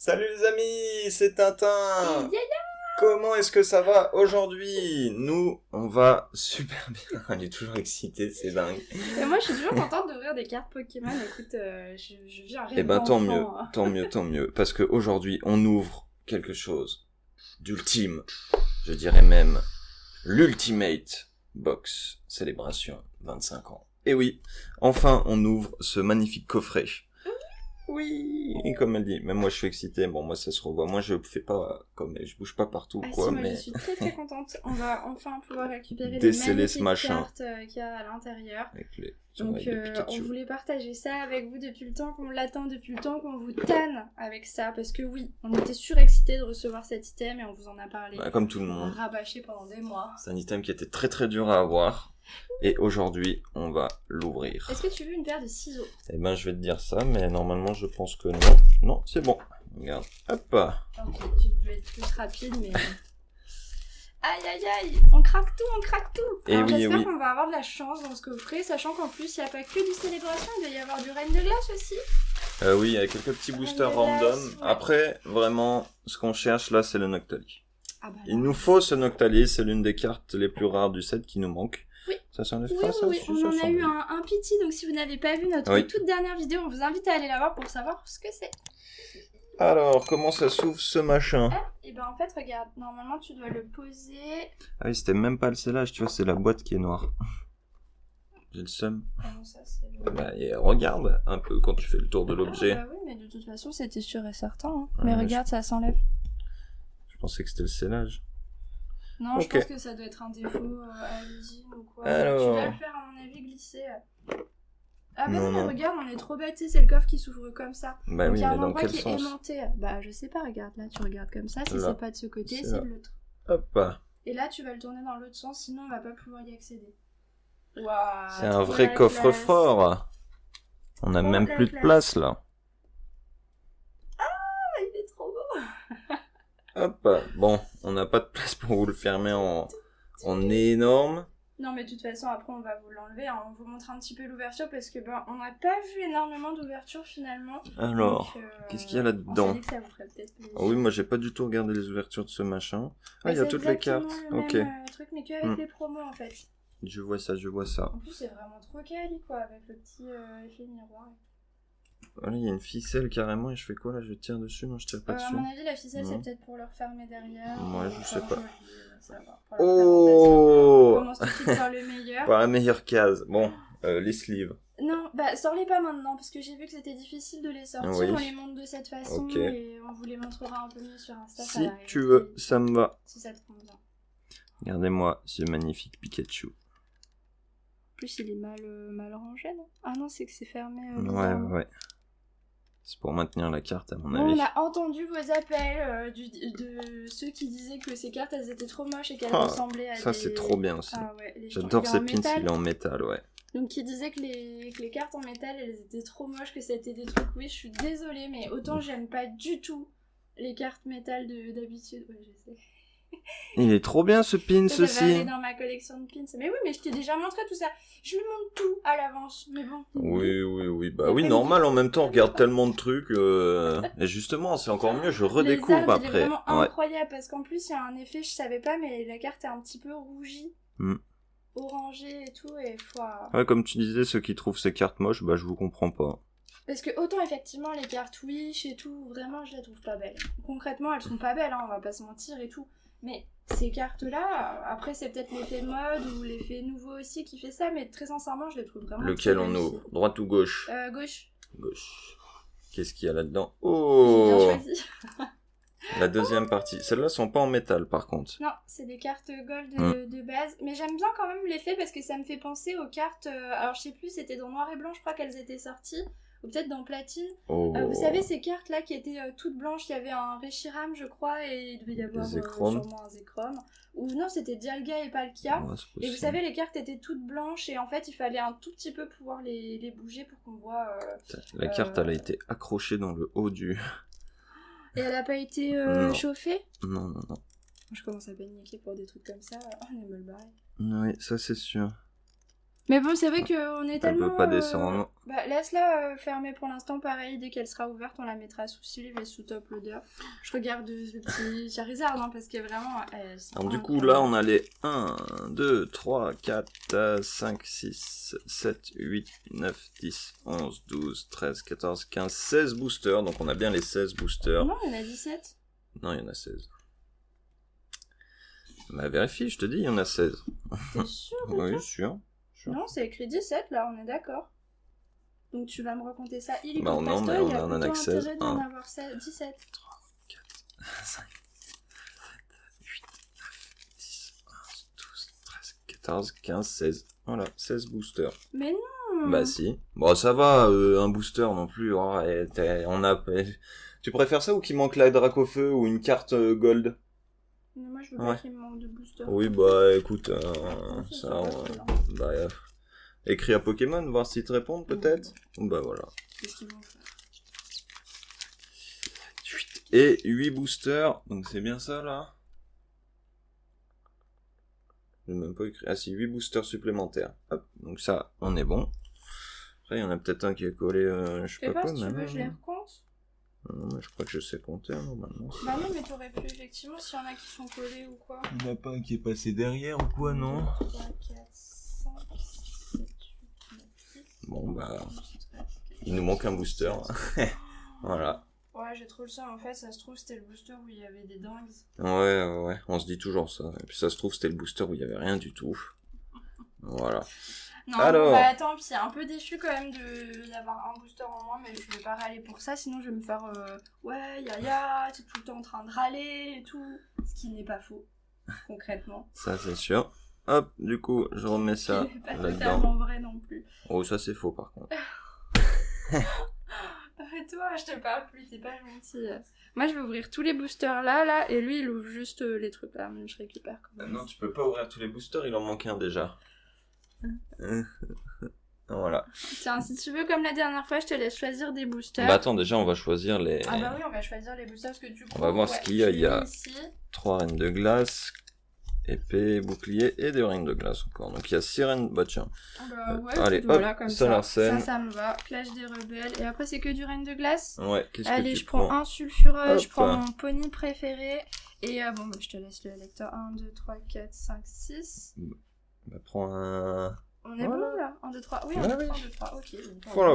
Salut les amis, c'est Tintin. Yeah. Comment est-ce que ça va aujourd'hui? Nous, on va super bien. On est toujours excités, c'est dingue. Et moi, je suis toujours contente d'ouvrir des cartes Pokémon. Écoute, je vis un rêve Eh ben tant mieux, d'enfant, hein. tant mieux. Parce qu'aujourd'hui, on ouvre quelque chose d'ultime. Je dirais même l'Ultimate Box Célébration 25 ans. Et oui, enfin, on ouvre ce magnifique coffret. Oui, comme elle dit. Même moi, je suis excité. Bon, moi, ça se revoit. Moi, je fais pas comme je bouge pas partout, Ah quoi. si, moi Mais je suis très très contente. On va enfin pouvoir récupérer les déceler ce magnifiques machin cartes qu'il y a à l'intérieur. avec les Donc oreilles de on Pikachu. voulait partager ça avec vous depuis le temps qu'on l'attend, depuis le temps qu'on vous tanne avec ça. Parce que oui, on était surexcités de recevoir cet item et on vous en a parlé. Bah, comme tout le On monde. a rabâché pendant des mois. C'est un item qui était très très dur à avoir. Et aujourd'hui, on va l'ouvrir. Est-ce que tu veux une paire de ciseaux? Eh ben, je vais te dire ça, mais normalement, je pense que non. Non, c'est bon. Regarde. Hop. Ok, je voulais être plus rapide, mais... Aïe aïe aïe, on craque tout. Et Alors, oui, j'espère qu'on va avoir de la chance dans ce coffret, sachant qu'en plus il n'y a pas que du célébration, il doit y avoir du Reine de Glace aussi. Oui, il y a quelques petits boosters Reine de Glace, random. ouais. Après, vraiment, ce qu'on cherche là, c'est le Noctali. Ah bah là. Il nous faut ce Noctali, c'est l'une des cartes les plus rares du set qui nous manque. Oui. Ça s'enlève Oui, pas, ça oui, si, on ça en a s'enlève. eu un pity, donc si vous n'avez pas vu notre Oui. toute dernière vidéo, on vous invite à aller la voir pour savoir ce que c'est. Alors, comment ça s'ouvre ce machin? Et ben en fait, regarde, normalement tu dois le poser... Ah oui, c'était même pas le scellage, tu vois, c'est la boîte qui est noire. J'ai le seum. Ah non, ça c'est le... Bah, et regarde un peu quand tu fais le tour de l'objet. Ah bah oui, mais de toute façon c'était sûr et certain. Hein. Ouais, Mais mais regarde, ça s'enlève. Je pensais que c'était le scellage. Non, Ok. je pense que ça doit être un défaut à l'usine ou quoi. Alors. Tu dois le faire, à mon avis, glisser. Ah bah Non, non, mais non. regarde, on est trop bêtés, c'est le coffre qui s'ouvre comme ça. Bah Donc oui, il y a mais un dans endroit quel qui est sens? aimanté. Bah je sais pas, regarde, là tu regardes comme ça, si Là. c'est pas de ce côté, C'est c'est là. de l'autre. Hop. Et là tu vas le tourner dans l'autre sens, sinon on va pas pouvoir y accéder. Waouh. C'est un vrai coffre-fort. On a Trop même la plus de classe. place là. Ah, il est trop beau. Hop. Bon, on n'a pas de place pour vous le fermer en énorme. Non mais de toute façon après on va vous l'enlever, hein. On vous montre un petit peu l'ouverture parce que ben on n'a pas vu énormément d'ouverture finalement. Alors, Donc, qu'est-ce qu'il y a on là-dedans? s'est dit que ça vous ferait peut-être plaisir. Ah oui, moi j'ai pas du tout regardé les ouvertures de ce machin. Ah, il y a C'est toutes les exactement cartes. le Ok, même, truc mais qu'avec Hmm. les promos en fait. je vois ça. En plus c'est vraiment trop quali quoi avec le petit effet miroir. Voilà, il y a une ficelle carrément et je fais quoi là? Je tire dessus? Non, je tire pas À dessus. mon avis la ficelle Non. c'est peut-être pour le refermer derrière. Ouais, je sais Enfin, pas. je me dis, ça va, pour la présentation. Oh! On commence tout de suite par le meilleur. Par la meilleure case. Bon, les sleeves. Non, bah sors-les pas maintenant parce que j'ai vu que c'était difficile de les sortir. Oui. On les monte de cette façon Ok. et on vous les montrera un peu mieux sur Insta. ça Si va arriver tu très veux, vite, ça me va. si ça te convient. Regardez-moi ce magnifique Pikachu. En plus il est mal rangé non? Ah non c'est que c'est fermé. Ouais, bizarrement. ouais. C'est pour maintenir la carte à mon Bon, avis. on a entendu vos appels de ceux qui disaient que ces cartes elles étaient trop moches et qu'elles Ah, ressemblaient à Ça des... c'est trop bien aussi. Ah ouais, les J'adore il est ces en pins, métal. il est en métal, ouais. Donc qui disaient que les cartes en métal elles étaient trop moches, que c'était des trucs. Oui, je suis désolée, mais autant j'aime pas du tout les cartes métal d'habitude. Ouais, je sais. Il est trop bien ce pin Ça va aussi. aller dans ma collection de pins. Mais oui, mais je t'ai déjà montré tout ça. Je lui montre tout à l'avance. Mais bon. Oui, bah Et oui, comme normal, en même temps, on regarde tellement de trucs. Et justement, c'est encore mieux, je Les redécouvre arbres, il est après. vraiment Ouais. incroyable parce qu'en plus il y a un effet, je savais pas, mais la carte est un petit peu rougie, Hmm. orangée et tout, et Ouais, comme tu disais, ceux qui trouvent ces cartes moches, bah je vous comprends pas. parce que autant effectivement les cartes Wish et tout, vraiment je les trouve pas belles. Concrètement elles sont pas belles, hein, on va pas se mentir et tout, mais ces cartes là, après c'est peut-être l'effet mode ou l'effet nouveau aussi qui fait ça, mais très sincèrement je les trouve vraiment Lequel très on réussies. ouvre? Droite ou gauche? Gauche. Gauche. Qu'est-ce qu'il y a là-dedans? J'ai bien Oh! choisi. La deuxième partie. Celles-là sont pas en métal par contre. Non, c'est des cartes gold Hmm. de base. Mais j'aime bien quand même l'effet parce que ça me fait penser aux cartes. Alors je sais plus, c'était dans noir et blanc, je crois qu'elles étaient sorties. Ou peut-être dans platine. Oh. Vous savez, ces cartes là qui étaient toutes blanches, il y avait un Reshiram, je crois, et il devait y avoir Zekrom. sûrement un Zekrom. Ou non, c'était Dialga et Palkia. Ouais, c'est Et vous possible. savez, les cartes étaient toutes blanches et en fait, il fallait un tout petit peu pouvoir les bouger pour qu'on voit. La carte, elle a été accrochée dans le haut du... Et elle a pas été Non. chauffée. Non. Je commence à paniquer pour des trucs comme ça. On est mal barré. Oui, ça c'est sûr. Mais bon, c'est vrai qu'on est Elle tellement... peut pas descendre. Bah, laisse-la fermer pour l'instant, pareil. Dès qu'elle sera ouverte, on la mettra sous sleeve et sous top loader. Je regarde le petit Charizard, hein, parce que vraiment... Alors du coup, là, on a les 1, 2, 3, 4, 5, 6, 7, 8, 9, 10, 11, 12, 13, 14, 15, 16 boosters. Donc on a bien les 16 boosters. Non, il y en a 17. Non, il y en a 16. Bah vérifie, je te dis, il y en a 16. T'es sûr de Oui, toi sûr. Non, c'est écrit 17, là, on est d'accord. Donc tu vas me raconter ça illico Bah non, presto, mais il on y a en a plutôt que 16. intérêt d'en avoir 17. 5, 8, 9, 10, 11, 12, 13, 14, 15, 16. Voilà, 16 boosters. Mais non. Bah si. Bon, ça va, un booster non plus. Oh, on a... Tu préfères ça ou qu'il manque la Dracofeu ou une carte gold? Mais moi, je veux pas qu'il me manque de booster. Oui, bah écoute, ça, bah, écris à Pokémon, voir s'ils te répondent peut-être. Bah voilà. Qu'est-ce qu'ils vont faire? Et 8 boosters, donc c'est bien ça là? J'ai même pas écrit. Ah si, 8 boosters supplémentaires. Hop, donc ça, on est bon. Après, il y en a peut-être un qui est collé, je sais pas quoi. Si tu veux, je les recompte. Non, mais je crois que je sais compter normalement. Bah non, mais t'aurais pu, effectivement, s'il y en a qui sont collés ou quoi. Il n'y en a pas un qui est passé derrière ou quoi, non? 3, 4, 5, 7, 8, 9, 10. Bon, bah. Il nous manque un booster. Voilà. Ouais, j'ai trop le seum. En fait, ça se trouve, c'était le booster où il y avait des dingues. Ouais, on se dit toujours ça. Et puis ça se trouve, c'était le booster où il y avait rien du tout. Voilà. Non, alors... bah tant pis, un peu déçu quand même d'avoir un booster en moins, mais je vais pas râler pour ça, sinon je vais me faire ouais, yaya, t'es tout le temps en train de râler et tout. Ce qui n'est pas faux, concrètement. Ça, c'est sûr. Hop, du coup, je remets ça Ce qui n'est pas là-dedans. totalement vrai non plus. Oh, ça, c'est faux par contre. Toi, je te parle plus, t'es pas gentil. Moi, je vais ouvrir tous les boosters là, et lui, il ouvre juste les trucs là, mais je récupère quand même. Non, tu peux pas ouvrir tous les boosters, il en manque un déjà. Voilà. Tiens, si tu veux, comme la dernière fois, je te laisse choisir des boosters. Bah attends, déjà, on va choisir les... Ah bah oui, on va choisir les boosters, parce que du coup... On va voir ce qu'il y a. Il y a 3 reines de glace, épée, bouclier et des reines de glace encore. Donc il y a 6 reines... Bah tiens. Bah ouais, allez, voilà, hop, comme Solarsène. Ça me va. Clash des rebelles. Et après, c'est que du reine de glace. Ouais, qu'est-ce que Allez, tu je prends prends? un sulfureux, Hop. je prends mon pony préféré. Et bon, bah, je te laisse le lecteur. 1, 2, 3, 4, 5, 6. Bah prends un... On est Voilà. bon là? 1, 2, 3. Oui, Ouais, 1, 2, oui. 3, 1, 2, 3. Ok.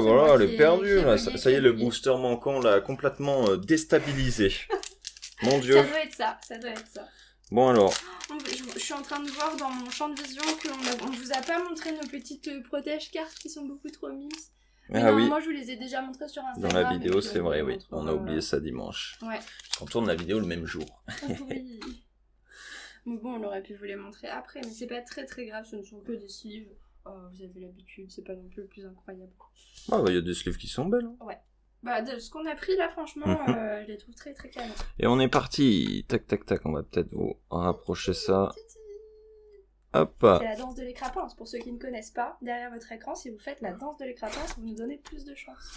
Voilà, elle est perdue qui là. bugué, Ça y est, qui le bugué. booster manquant l'a complètement déstabilisé. Mon dieu. Ça doit être ça, ça doit être ça. Bon alors. Je suis en train de voir dans mon champ de vision qu'on vous a pas montré nos petites protège-cartes qui sont beaucoup trop mimes. Mais Ah oui. moi je vous les ai déjà montrées sur Instagram. Dans la vidéo, et puis, c'est vrai, oui. montre, On a oublié ça dimanche. Ouais. On tourne la vidéo le même jour. Oui. Mais bon, on aurait pu vous les montrer après, mais c'est pas très très grave, ce ne sont que des sleeves. Vous avez l'habitude, c'est pas non plus le plus incroyable. Ah bah il y a des sleeves qui sont belles. Hein. Ouais. Bah de ce qu'on a pris là, franchement, je les trouve très très canon. Et on est parti. Tac tac tac, on va peut-être vous rapprocher ça. Hop. C'est la danse de l'écrapance, pour ceux qui ne connaissent pas. Derrière votre écran, si vous faites la danse de l'écrapance, vous nous donnez plus de chance.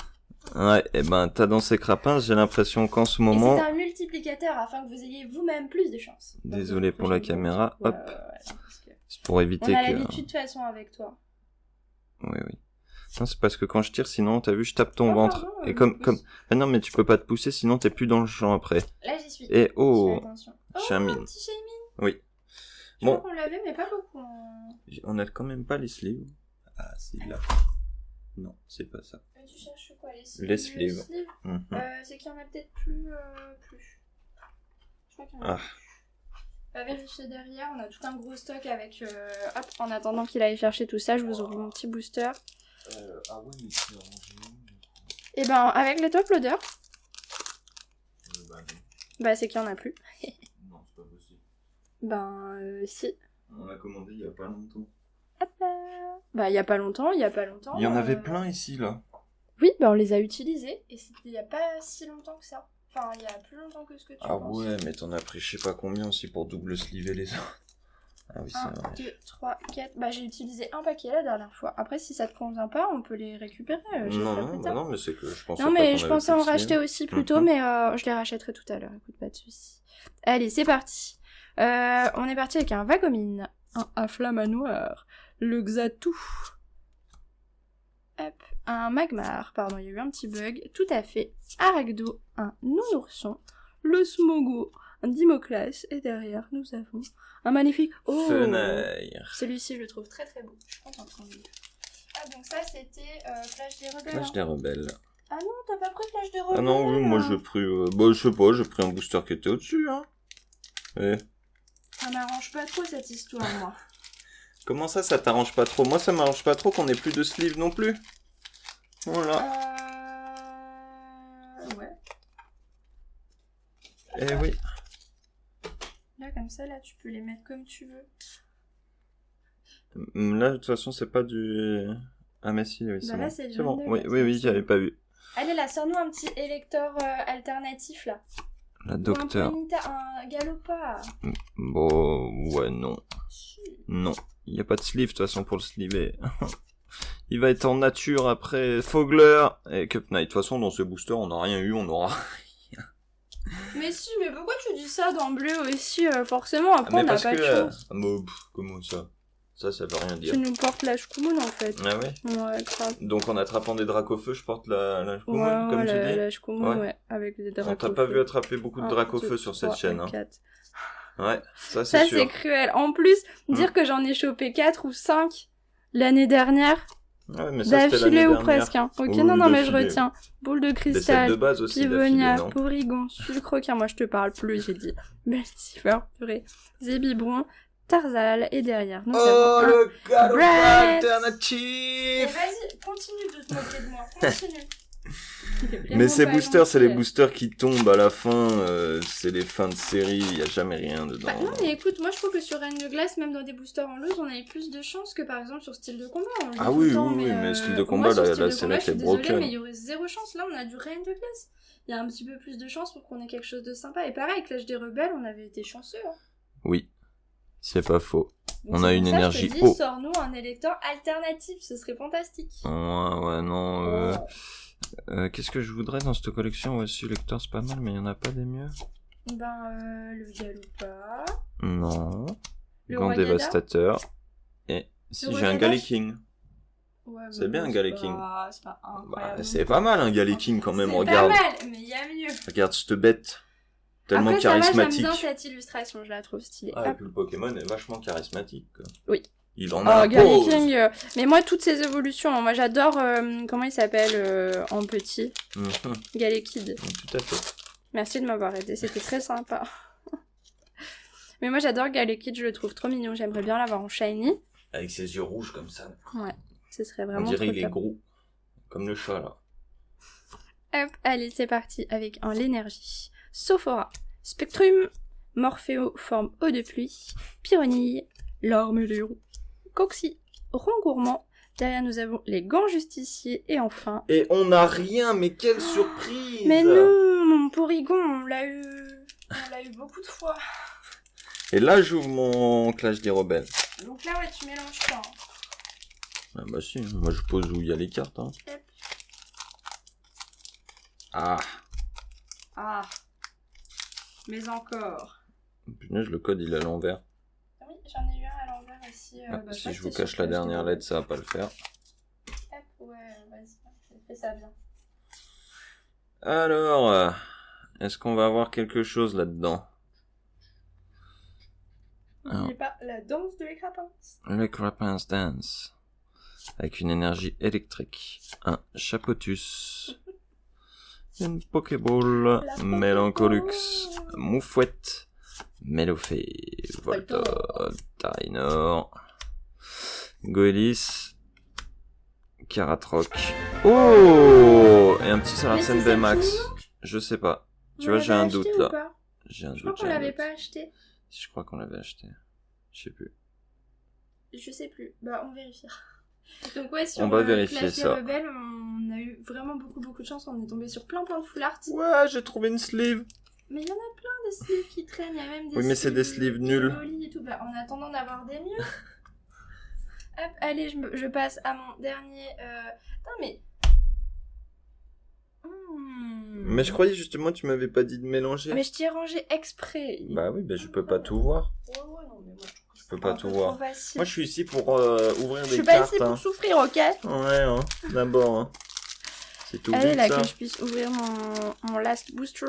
Ouais, et ben t'as dansé crapin, j'ai l'impression qu'en ce Et moment... c'est un multiplicateur afin que vous ayez vous-même plus de chance. Désolé pour la caméra, Ouais, hop. ouais, parce que C'est pour éviter on a que... l'habitude de toute façon avec toi. Oui. Non, c'est parce que quand je tire, sinon, t'as vu, je tape ton Oh, ventre. pardon, Et comme... Ah non, mais tu peux pas te pousser, sinon t'es plus dans le champ après. Là j'y suis. Et oh, Je fais attention. Oh, Shamine. un petit Shamine. Oui. Je Bon. crois qu'on l'avait, mais pas beaucoup. Hein. On a quand même pas les sleeves. Ah, c'est là. Non, c'est pas ça. Tu cherches quoi, les sleeves? Les sleeves. Mhm. C'est qu'il y en a peut-être plus. Je crois qu'il y en a Ah. plus. On va vérifier derrière, on a tout un gros stock avec... Hop, en attendant qu'il aille chercher tout ça, je vous ouvre mon petit booster. Ah ouais, mais c'est rangé. Et ben, avec les top loaders, Bah non. bah c'est qu'il y en a plus. Non, c'est pas possible. Ben, si. On l'a commandé il y a pas longtemps. Hop là. Bah, il y a pas longtemps. Il y en avait plein ici, là. Oui, bah on les a utilisés, et c'était il y a pas si longtemps que ça. Enfin, il y a plus longtemps que ce que tu Ah penses. ouais, mais t'en as pris je sais pas combien aussi pour double sleever les autres. Ah oui, 1, c'est vrai. 2, 3, 4. Bah, j'ai utilisé un paquet la dernière fois. Après, si ça te convient pas, on peut les récupérer. Non, mais c'est que je pensais Non, pas mais qu'on je avait pensais plus en de racheter sleeve. aussi plus tôt, mais je les rachèterai tout à l'heure. Écoute, pas de soucis. Allez, c'est parti. On est parti avec un Vagomine, un Afflamanoir, le Xatu, un Magmar, pardon, il y a eu un petit bug, tout à fait. Aragdo, un nounourson. Le Smogo, un Dimoclas. Et derrière, nous avons un magnifique... Oh, Fenaire. celui-ci, je le trouve très très beau. Je suis contente quand même. Ah, donc ça, c'était Flash des Rebelles. Flash des Rebelles. Ah non, t'as pas pris Flash des Rebelles. Ah non, oui, moi j'ai pris... bah, je sais pas, j'ai pris un booster qui était au-dessus, hein. Eh. Ça m'arrange pas trop cette histoire, moi. Comment ça t'arrange pas trop? Moi, ça m'arrange pas trop qu'on ait plus de sleeve non plus. Voilà. Ouais. Eh oui. Là, comme ça, là, tu peux les mettre comme tu veux. Là, de toute façon, c'est pas du... Ah, mais si, oui, c'est Bah bon. là, c'est du C'est bon, random, oui, là, oui, oui, c'est j'avais pas vu. Allez, là, sors-nous un petit électeur alternatif, là. La Ou docteur. un galopard. Bon, ouais, non. Non. Il n'y a pas de sleeve, de toute façon, pour le sleever. Il va être en nature après Fogler et Cup Knight. De toute façon, dans ce booster, on n'a rien eu, on aura... Mais si, mais pourquoi tu dis ça d'emblée aussi forcément, après, mais on n'a parce pas de que... chance. comment ça? Ça veut rien dire. Tu nous portes la Shkumun, en fait. Ah ouais? Ouais, grave. Donc en attrapant des Dracofeu, je porte la Shkumun, Ouais, comme tu dis. la Shkumun, ouais, avec des On Dracofeu. t'a pas vu attraper beaucoup de 1, Dracofeu 2, sur 3, cette chaîne. 4. Ouais, ça c'est Ça, sûr. c'est cruel. En plus, dire que j'en ai chopé 4 ou 5 l'année dernière, Ouais, mais ça c'était d'affilée l'année ou dernière. presque. Hein. Ok, Oui, non, non, mais je d'affilée. retiens. Boule de Des sets cristal, de base aussi d'affilée, Pivonia, non? Porygon, Sulcroquin, moi je te parle plus, j'ai dit. Belcifer, purée, Zébibron, Tarzal, et derrière, nous Oh, avons un... le galop Brett. alternatif! Vas-y, continue de te moquer de moi, continue. Mais ces boosters, c'est les boosters qui tombent à la fin, c'est les fins de série, il y a jamais rien dedans. Bah non, mais écoute, moi je trouve que sur Reine de Glace, même dans des boosters en loose, on avait plus de chance que par exemple sur style de combat. On le dit Ah tout oui, le temps, oui, mais style de moi, combat, sur la style de série combat, était je suis désolée, broken. mais il y aurait zéro chance. Là, on a du Reine de Glace. Il y a un petit peu plus de chance pour qu'on ait quelque chose de sympa. Et pareil, avec l'âge des rebelles, on avait été chanceux. Hein. Oui, c'est pas faux. Donc, On c'est a pour une ça que énergie je te dis, haut. sors-nous un électeur alternatif, ce serait fantastique. Ouais, non, qu'est-ce que je voudrais dans cette collection? Ouais, si, lecteur, c'est pas mal, mais il y en a pas des mieux. Le Galopard. Non. Le Gant Roi Gada. dévastateur. Et si Le j'ai Roi un Gada. Galliking. Ouais, mais C'est bien, bon, un Galliking. C'est pas incroyable. Bah, c'est pas mal un Galliking quand même, C'est regarde. pas mal, mais il y a mieux. Regarde cette bête. Tellement Après, ça va, charismatique. j'aime bien cette illustration, je la trouve stylée. Ah, et Hop. puis le Pokémon est vachement charismatique. Quoi. Oui. Il en Oh, a Galliking. Mais moi, toutes ces évolutions, moi j'adore. Comment il s'appelle en petit Galekid. Tout à fait. Merci de m'avoir aidé, c'était très sympa. Mais moi j'adore Galekid, je le trouve trop mignon, j'aimerais bien l'avoir en shiny. Avec ses yeux rouges comme ça. Ouais, ce serait On vraiment dirait trop il est top. gros. Comme le chat là. Hop, allez, c'est parti avec un l'énergie. Sophora, Spectrum, Morpheo, forme eau de pluie, Pyronille, l'Arméléon, Coxy, Rongourmand. Derrière, nous avons les gants justiciers et enfin... Et on n'a rien, mais quelle surprise! Mais non, mon Porygon, on l'a eu beaucoup de fois. Et là, j'ouvre mon Clash des Rebelles. Donc là, ouais, tu mélanges pas. Hein. Ah bah si, moi je pose où il y a les cartes. Hein. Hop. Ah, Ah. Mais encore. punaise, le code il est à l'envers. Oui, j'en ai eu un à l'envers aussi. Si je vous cache la dernière lettre, ça va pas le faire. Hop, ouais, vas-y, fais ça bien. Alors, est-ce qu'on va avoir quelque chose là-dedans? N'oubliez pas la danse de l'écrapin. Le Crapin's Dance. Avec une énergie électrique. Un Chapotus. Une Pokéball. Mélancolux. Moufouette. Mélofée. Voltor. Tarinor. Goélis. Caratroc. Oh! Et un petit Salarsen Baymax. Je sais pas. Tu vois, j'ai un doute là. J'ai un Je crois doute. qu'on l'avait pas acheté. Si je crois qu'on l'avait acheté. Je sais plus. Je sais plus. Bah, on vérifiera. Donc ouais, sur On va vérifier Clash des ça. Rebelles, on a eu vraiment beaucoup de chance. On est tombé sur plein de full art. Ouais, j'ai trouvé une sleeve. Mais il y en a plein des sleeves qui traînent. Il y a même des Oui, mais c'est des sleeves nuls. jolis et tout. Bah, en attendant d'avoir des mieux. Hop, allez, je passe à mon dernier... Putain, mais... Mais je croyais justement tu m'avais pas dit de mélanger. Mais je t'ai rangé exprès. Bah oui, bah je peux pas tout voir. Ouais, non, mais moi je trouve que Je peux pas tout voir. Moi, je suis ici pour ouvrir des cartes. Je suis pas ici pour souffrir, ok? Ouais, hein. D'abord, hein. C'est tout Allez, vite, là, ça. que je puisse ouvrir mon last booster.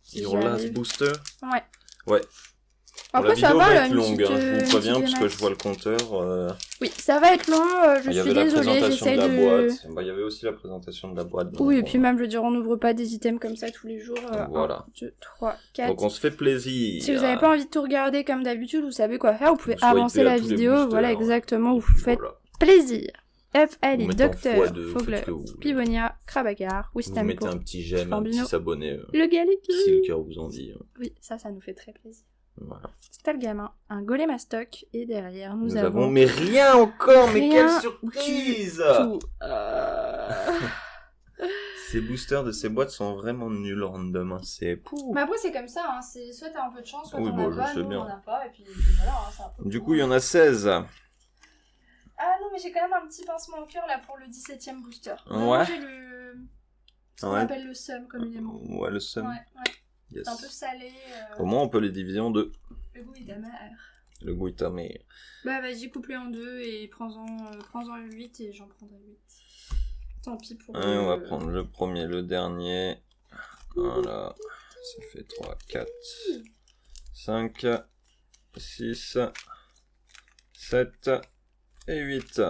Si Your last j'arrive. booster. Ouais. Ouais. Bon, Après, la ça vidéo va, va là, être une longue, petite, hein. Je une vous préviens, petite parce que démat. je vois le compteur. Oui, ça va être long, je Il y suis avait la désolée, présentation de j'essaye la de... boîte. Bah, il y avait aussi la présentation de la boîte. Donc, Oui, et puis même, je veux dire, on n'ouvre pas des items comme ça tous les jours. Voilà. 1, 2, 3, 4. Donc, on se fait plaisir. Si vous n'avez pas envie de tout regarder comme d'habitude, vous savez quoi faire, vous pouvez Vous swipez avancer à la tous les vidéo, boosters, voilà, et exactement, vous puis faites voilà. plaisir. Hop, Vous allez, mettez en Docteur, x2, faites Fogler, ce que vous voulez. Pivonia, Krabagar, Vous mettez Wistempo, un petit j'aime, un Fambino. petit s'abonner, le Galiki. si le cœur vous en dit. Oui, ça nous fait très plaisir. Voilà. Stalgamin, un golem à stock, et derrière, nous Nous avons... avons, mais rien encore, mais Rien quelle surprise! Tout. Ces boosters de ces boîtes sont vraiment nuls random, hein. C'est pou. Mais après, c'est comme ça, hein. C'est soit t'as un peu de chance, soit Oui, t'en bon, as je pas, sais nous bien. on en a pas, et puis voilà, hein, c'est un peu... Du coup, il y en a 16. Ah non, mais j'ai quand même un petit pincement au cœur là pour le 17ème booster. Ouais. Vraiment, j'ai le... ce qu'on Ouais. appelle le seum communément. Ouais, le seum. Ouais, ouais. Yes. C'est un peu salé. Au moins, on peut les diviser en deux. Le goût est amer. Le goût est amer. Bah vas-y, coupe-les en deux et prends-en 8 et j'en prendrai 8. Tant pis pour... Ouais, on va prendre le premier, le dernier. Voilà. Ça fait 3, 4, 5, 6, 7 et 8.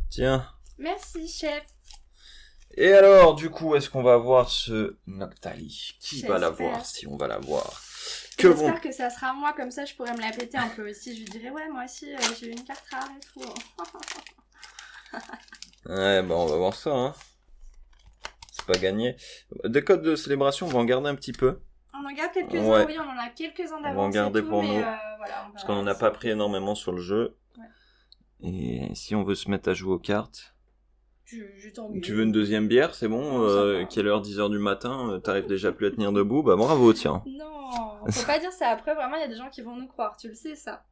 Tiens. Merci, chef. Et alors, du coup, est-ce qu'on va voir ce Noctali? Qui va J'espère. l'avoir, si on va l'avoir? Que vont... J'espère que ça sera moi, comme ça je pourrais me la péter un peu aussi. Je lui dirais, ouais, moi aussi, j'ai eu une carte rare et tout. Ouais, bah on va voir ça, hein. C'est pas gagné. Des codes de célébration, on va en garder un petit peu. On en garde quelques-uns, Ouais. oui, on en a quelques-uns On va en d'avance. garder et tout, pour mais, nous. voilà, Parce qu'on en a pas pris énormément sur le jeu. Ouais. Et si on veut se mettre à jouer aux cartes... Je t'engueule. Tu veux une deuxième bière, c'est bon? Non, ça va. Quelle heure? 10h du matin, t'arrives déjà plus à tenir debout? Bah bravo, tiens. Non, faut pas dire ça. Après, vraiment, il y a des gens qui vont nous croire, tu le sais, ça.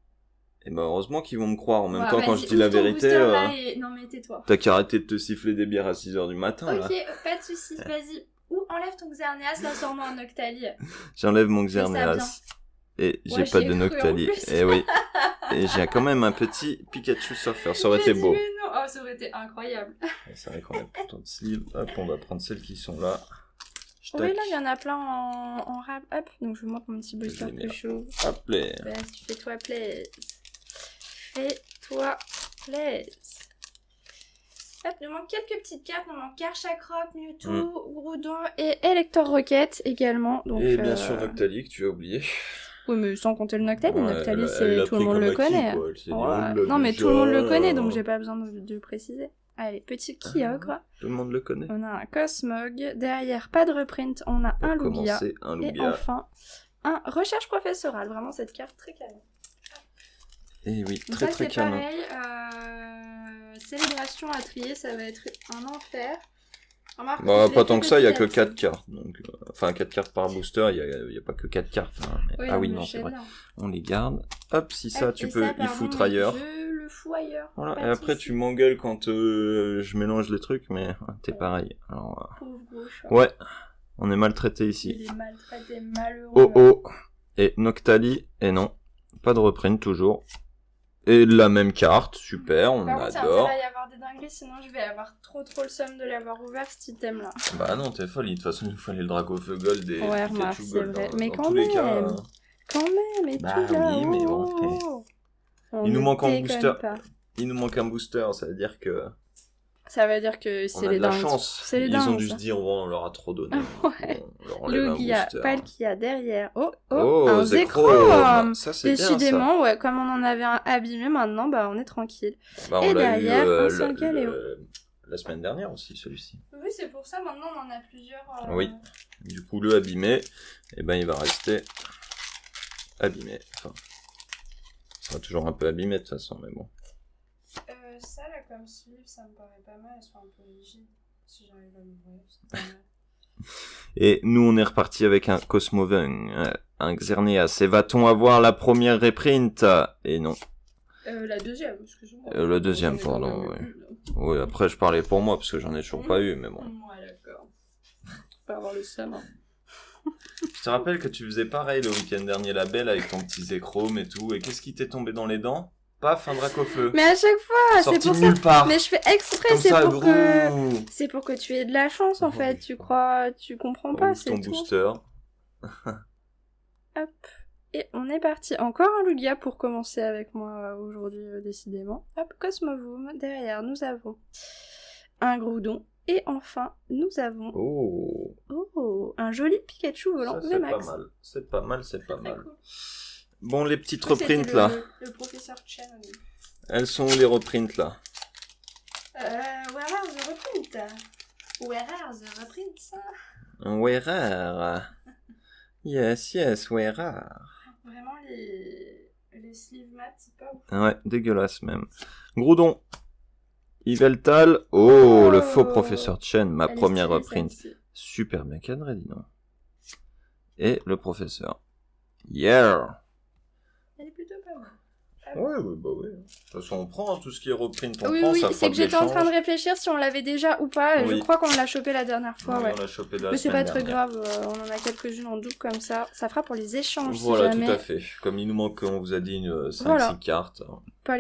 Et bah heureusement qu'ils vont me croire. En même Ouais, temps, quand vas-y, je dis la ouvre ton vérité, booster, là, et... Non, mais tais-toi. t'as qu'à arrêter de te siffler des bières à 6h du matin, là. Ok, pas de soucis, vas-y. Ou enlève ton Xerneas, là, sors-moi un Noctali. J'enlève mon Fais ça bien. Xerneas. Et j'ai Moi, pas j'y ai de cru, Noctali. en plus. Et oui. Et j'ai quand même un petit Pikachu Surfer. Ça aurait été J'ai dit, beau. mais non. Oh, ça aurait été incroyable. C'est vrai qu'on a plutôt de sleeve. Hop, on va prendre celles qui sont là. Oui, là, il y en a plein en wrap up. Donc, je vous montre mon petit booster les mets que je ouvre. Hop là. Vas-y, fais-toi plaisir. Fais-toi plaisir. Hop, il nous manque quelques petites cartes. Il nous manque Karchakrop, Mewtwo, Groudon et Elector Rocket également. Donc, Et bien sûr Noctali que tu as oublié. Oui, mais sans compter le Noctali. Ouais, Noctali, elle l'a tout le pris monde comme le acquis, connaît. quoi. Elle s'est dit, Ouais. on l'a Non, mais déjà. tout le monde le connaît, donc j'ai pas besoin de le préciser. Allez, petit Kyogre. Tout le monde le connaît. On a un Cosmog. Derrière, pas de reprint. On a Pour un Lugia. commencer, un Et Lugia. enfin, un Recherche Professorale. Vraiment, cette carte très canon. Et oui, Donc très ça, très c'est canon. pareil. Célébration à trier, ça va être un enfer. Remarque, Bah, je pas l'ai tant fait que ça, il y a petit que à petit. 4 cartes. Donc, enfin, 4 cartes par booster, il y a pas que 4 cartes. Hein, mais- Oui, ah oui, mais non, je c'est sais vrai. bien. On les garde. Hop, si ça, Hop, tu et peux y pardon, foutre mais ailleurs. Je le fous ailleurs. Voilà, Pas et de après soucis. tu m'engueules quand je mélange les trucs, mais t'es pareil. Alors, Pauvre gros chat. ouais, on est maltraité ici. Il est maltraité, malheureux. Oh oh. Et Noctali, et non, pas de reprint toujours. Et la même carte, super, on Par contre, il adore. va y avoir des dingueries, sinon je vais avoir trop le somme de l'avoir ouvert cet item là. Bah non, t'es folle, de toute façon il fallait le Dracofeu Gold et Ouais, Pikachu remarque, c'est Gold. vrai. Dans, Mais dans quand tous les cas, même. Quand même, et Bah tout là. oui, mais bon, oh. On il nous ne manque un déconne booster. pas. il nous manque un booster, ça veut dire que Ça veut dire que on c'est a les de la dingues. chance. C'est les Ils ont dingues. dû ça. se dire, on leur a trop donné. Ouais. On leur enlève un Lugia, booster. pas le qu'il y a derrière. Oh, Oh, un Zekrom. Zekrom. Ça c'est bien ça. Décidément, ouais, comme on en avait un abîmé maintenant, bah on est tranquille. Bah, Et on l'a eu derrière, un seul Galéo. la semaine dernière aussi, celui-ci. Oui, c'est pour ça, maintenant on en a plusieurs. Oui. Du coup, le abîmé, eh ben, il va rester abîmé. Enfin, il sera toujours un peu abîmé de toute façon, mais bon. Ça là, comme sleeve, ça me paraît pas mal. Elles sont un peu rigides. Si j'arrive à l'ouvrir, c'est pas mal. Et nous, on est reparti avec un Cosmoven, un Xerneas. Et va-t-on avoir la première reprint? Et non. La deuxième, excuse-moi. Le deuxième, J'en ai quand pardon, même ouais. eu, là. Oui, après, je parlais pour moi, parce que j'en ai toujours pas eu, mais bon. Ouais, d'accord. Faut pas avoir le seum. Hein. Je te rappelle que tu faisais pareil le week-end dernier, la belle, avec ton petit zéchrome et tout. Et qu'est-ce qui t'est tombé dans les dents? Paf, un Dracofeu. Mais à chaque fois, c'est Sorti pour de ça. nulle part. Mais je fais exprès, Comme c'est ça, pour gros. que... C'est pour que tu aies de la chance, en fait. Tu comprends pas, Ouvre c'est ton tout. booster. Hop. Et on est parti. Encore un Lugia pour commencer avec moi aujourd'hui, décidément. Hop, Cosmovoom. Derrière, nous avons un Groudon. Et enfin, nous avons... Oh. Oh, un joli Pikachu volant Ça, c'est pas VMAX. mal. C'est pas mal, c'est pas Très mal. cool. Bon, les petites Ça, c'était reprints, là. Le professeur Chen. Elles sont où, les reprints, là? Where are the reprints? Where are the reprints? Where are? Yes, where are? Vraiment, les sleeve mats, c'est pas ouf. Ouais, dégueulasse même. Groudon. Yveltal. Oh, le faux professeur Chen, ma Elle est première stylée, reprint. celle-ci. Super bien cadré, dis donc. Et le professeur. Yeah. Elle est plutôt pas mal. Ouais, bah oui. De toute façon, on prend tout ce qui est reprint, on Oui, prend, oui, ça c'est fera que de j'étais en train de l'échange. réfléchir si on l'avait déjà ou pas. Oui. Je crois qu'on l'a chopé la dernière fois, Oui, ouais. on l'a chopé la Mais c'est semaine pas très dernière. grave, on en a quelques-unes en double comme ça. Ça fera pour les échanges Voilà, si jamais. tout à fait. Comme il nous manque, on vous a dit, 5-6 Voilà. cartes. Pas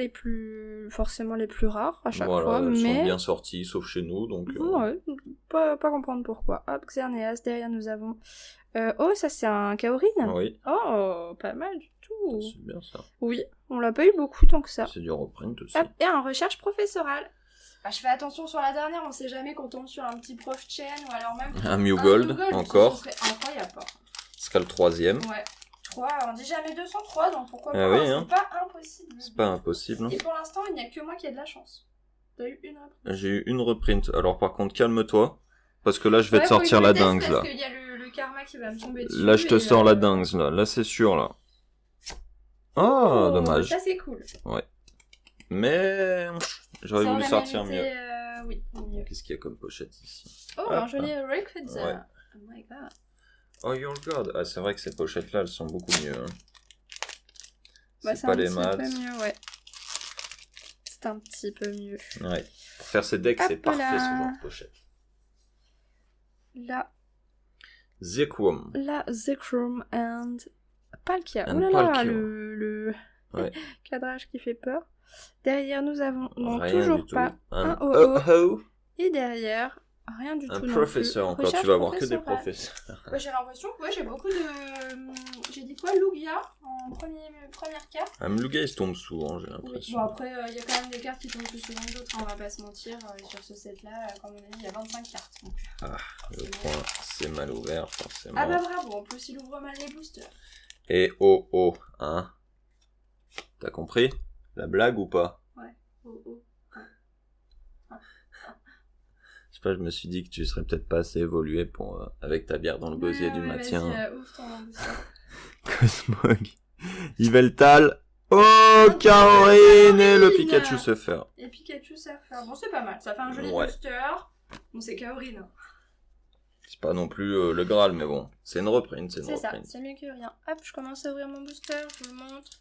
forcément les plus rares à chaque Voilà, fois, elles sont mais... bien sorties, sauf chez nous, donc... Ouais, pas comprendre pourquoi. Hop, Xerneas, derrière nous avons... oh, ça c'est un Kaorin. Oui, Oh, pas mal du tout. c'est bien ça. Oui, on l'a pas eu beaucoup tant que ça. C'est du reprint aussi. Hop, et un recherche professorale. Bah, je fais attention sur la dernière, on sait jamais qu'on tombe sur un petit prof chain ou alors même... Un Mew Gold, encore. Ce serait incroyable. Ce sera le 3e. Ouais. 3, on dit jamais 203, donc pourquoi Ah pas, oui, hein, hein. c'est pas impossible. C'est pas impossible. Et pour l'instant, il n'y a que moi qui ai de la chance. T'as eu une reprint. J'ai eu une reprint. Alors par contre, calme-toi. Parce que là, je vais te Ouais, faut sortir que la je le teste dingue, là. Parce qu'il y a le karma qui va me tomber dessus. Là, je te et, sors la dingue, là. Là, c'est sûr, là. Oh, dommage. Ça, c'est cool. Mais j'aurais Ça voulu aurait sortir mérité, mieux. oui, mieux. Qu'est-ce qu'il y a comme pochette ici? Oh, Hop. un joli Rayquaza. Ouais. Oh my god. Oh, your god. Ah, c'est vrai que ces pochettes-là, elles sont beaucoup mieux. Hein. Bah, c'est pas un les petit maths. peu mieux, ouais. C'est un petit peu mieux. Ouais. Pour faire ces decks, c'est Hop parfait, là. ce genre de pochette. Là, Zekrom. Zekrom and Palkia. And Oh là là, Palkia. le Ouais. cadrage qui fait peur. Derrière, nous avons non, Rien toujours du tout. pas Un Oh-Oh. Oh-Oh. Et derrière, rien du Un tout non professeur plus. encore. Recherche Tu vas voir que des professorale. professeurs. Ouais, j'ai l'impression que j'ai beaucoup de... J'ai dit quoi, Lugia en première carte. Un Mluga, il se tombe souvent, j'ai Oui. l'impression. Bon, après, il y a quand même des cartes qui tombent plus souvent que d'autres, hein, on va pas se mentir. Sur ce set-là, comme on a dit, il y a 25 cartes. Donc, Le point, c'est mal ouvert, forcément. ah bah bravo, en plus il ouvre mal les boosters. Et oh, hein. T'as compris la blague ou pas? Oh. Je sais pas, je me suis dit que tu serais peut-être pas assez évolué pour avec ta bière dans le gosier du maintien. Vas-y, ouvre ton booster. Cosmog. Yveltal. Oh, Kaorin et le Pikachu se faire. Et Pikachu Surfer. Bon, c'est pas mal, ça fait un joli Ouais. booster. Bon, c'est Kaorin. C'est pas non plus le Graal, mais bon, c'est une reprint, c'est une C'est ça, reprint. c'est mieux que rien. Hop, je commence à ouvrir mon booster, je vous le montre.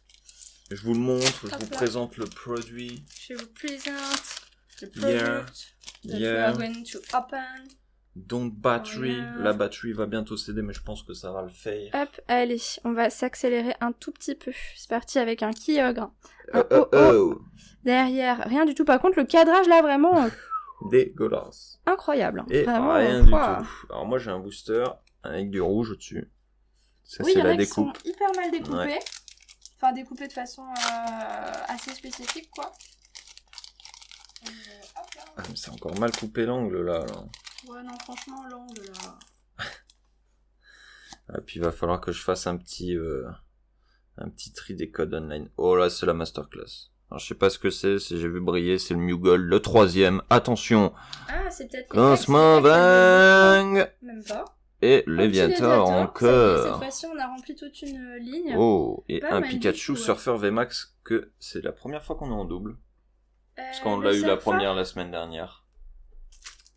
Je vous le montre, je Hop vous là. présente le produit. Je vous présente le Yeah. product that Yeah. we are going to open. Donc battery, Yeah. la batterie va bientôt céder, mais je pense que ça va le faire. Hop, allez, on va s'accélérer un tout petit peu. C'est parti avec un Kyogre. Oh. Derrière, rien du tout. Par contre, le cadrage là, vraiment Dégueulasse. incroyable. Et Vraiment, rien du ouah. tout. Alors moi j'ai un booster avec du rouge au-dessus. Ça Oui, il c'est y en la a qui sont découpe. hyper mal découpés. Ouais. Enfin, découpés de façon assez spécifique, quoi. Hop là. Ah, mais c'est encore mal coupé l'angle là. Ouais, non, franchement, l'angle là. Et puis il va falloir que je fasse un petit tri des codes online. Oh là c'est la masterclass. Alors je sais pas ce que c'est, si j'ai vu briller, c'est le Mew Gold, le 3e. Attention, Ah, c'est peut-être. Cosmovang Même pas. et Un petit Léviator Ça y est, cette encore. fois-ci, on a rempli toute une ligne. Oh, et Pas un mal du Pikachu tout, ouais. Surfer VMAX que c'est la première fois qu'on est en double. Parce qu'on Le l'a eu la Surfer, première la semaine dernière.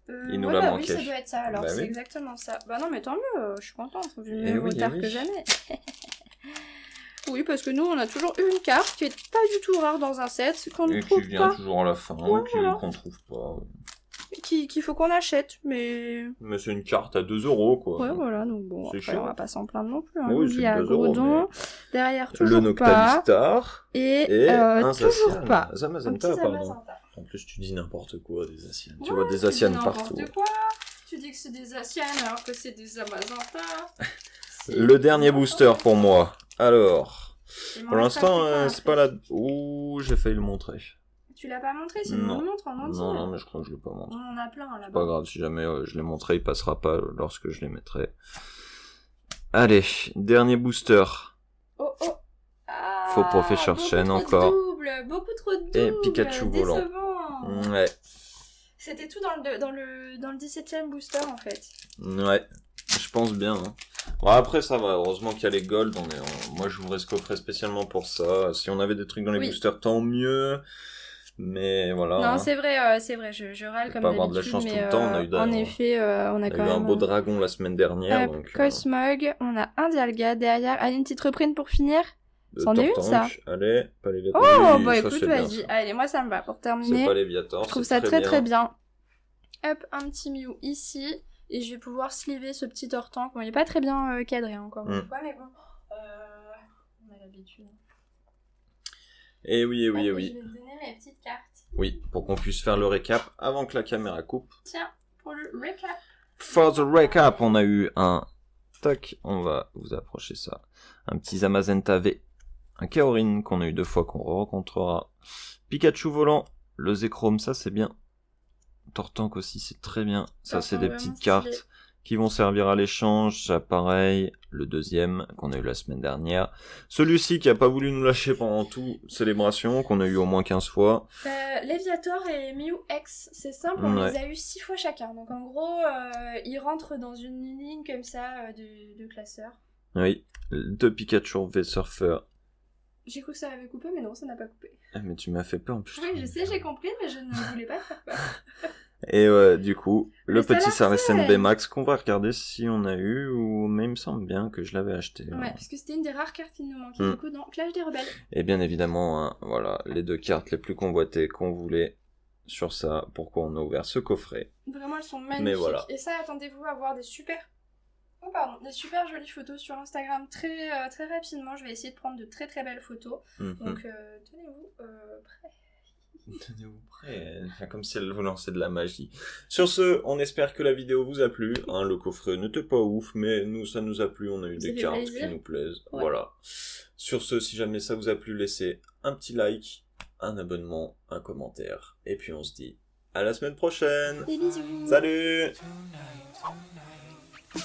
il nous ouais, l'a bah manqué. Oui, ça doit être ça, alors Bah c'est oui. exactement ça. Bah non, mais tant mieux, je suis contente, vu Eh mieux oui, vaut eh tard oui. que jamais. Oui, parce que nous, on a toujours une carte qui est pas du tout rare dans un set, qu'on ne Et qui trouve vient pas. toujours à la fin, Ouais, ou voilà. qu'on trouve pas. qu'il faut qu'on achète, mais... Mais c'est une carte à 2 € quoi. Ouais, voilà, donc bon, C'est après, chaud. on va pas s'en plaindre non plus. Hein. Oui, Il y c'est a 2 €, Groudon, derrière Le toujours pas, Noctalistar et un toujours Zacian. pas. Un Zamazenta, petit pardon. Zamazenta. En plus, tu dis n'importe quoi des Zacian. Tu Ouais, vois des tu dis Zacian n'importe partout. quoi. Tu dis que c'est des Zacian alors que c'est des Zamazenta. Le dernier booster pour moi. Alors, Il m'en pour reste l'instant, plus qu'un c'est pas après. la... Ouh, j'ai failli le montrer. Tu l'as pas montré, sinon Non. on le montre en entier. Non, mais je crois que je l'ai pas On montré. en a plein là-bas. C'est pas grave, si jamais je l'ai montré, il passera pas lorsque je les mettrai. Allez, dernier booster. Oh oh. Ah, Faux Professeur beaucoup Chen trop de encore. beaucoup trop de doubles. Et Pikachu volant. Décevant. Ouais, C'était tout dans le 17ème booster en fait. ouais, je pense bien. Hein. Bon, après, ça va, heureusement qu'il y a les gold. Moi, j'ouvrais ce coffret spécialement pour ça. Si on avait des trucs dans les Oui. boosters, tant mieux. Mais voilà. Non, hein. c'est vrai, je râle Faut comme pas avoir de la d'habitude, chance mais tout le temps, on a eu en effet, on a On a quand eu un même... beau dragon la semaine dernière. Hop, Donc, Cosmog, on a un Dialga derrière. Allez, une petite reprint pour finir. C'en est une, Tortank, ça. Allez, pas les Léviator. Oh, Oui, bah ça, écoute, c'est bien, vas-y. ça. Allez, moi ça me va pour C'est terminer. pas Léviator, Je trouve c'est ça très très bien. Hop, un petit Mew ici. Et je vais pouvoir sliver ce petit Tortank. Bon, il est pas très bien cadré encore une fois, mais bon. On a l'habitude. Et oui, et oui, et Hop, oui. Je vais te donner mes petites cartes. Oui, pour qu'on puisse faire le récap avant que la caméra coupe. Tiens, pour le recap. For the recap, on a eu un... Tac, on va vous approcher ça. Un petit Zamazenta V. Un Kaorin qu'on a eu 2 fois, qu'on rencontrera. Pikachu volant. Le Zekrom, ça c'est bien. Tortank aussi, c'est très bien. Ça, c'est des Tortank, petites vraiment cartes stylé. qui vont servir à l'échange. Ça, pareil. Le deuxième qu'on a eu la semaine dernière. Celui-ci qui a pas voulu nous lâcher pendant tout Célébration, qu'on a eu au moins 15 fois. Léviator et Mew X, c'est simple, on Ouais. les a eu 6 fois chacun. Donc en gros, ils rentrent dans une ligne comme ça de classeurs. Oui. 2 Pikachu V Surfer. J'ai cru que ça avait coupé, mais non, ça n'a pas coupé. Ah, mais tu m'as fait peur en plus. Oui, je sais, j'ai compris, mais je ne voulais pas faire peur. Et du coup, le Mais petit ça Saracen l'arsène. Max qu'on va regarder si on a eu, ou mais il me semble bien que je l'avais acheté. Ouais, parce que c'était une des rares cartes qui nous manquait, Mm. du coup, dans Clash des Rebelles. Et bien évidemment, hein, voilà, les 2 cartes les plus convoitées qu'on voulait sur ça, pourquoi on a ouvert ce coffret. Vraiment, elles sont magnifiques. Mais voilà. Et ça, attendez-vous à voir des super jolies photos sur Instagram très rapidement. Je vais essayer de prendre de très très belles photos. Mhm. Donc, tenez-vous prêts. Tenez-vous prêts, comme si elle vous lançait de la magie. Sur ce, on espère que la vidéo vous a plu. Hein, le coffret n'était pas ouf, mais nous, ça nous a plu. On a eu Ça des fait cartes plaisir. qui nous plaisent. Ouais. Voilà. Sur ce, si jamais ça vous a plu, laissez un petit like, un abonnement, un commentaire. Et puis on se dit à la semaine prochaine. Des bisous. Salut! Tonight.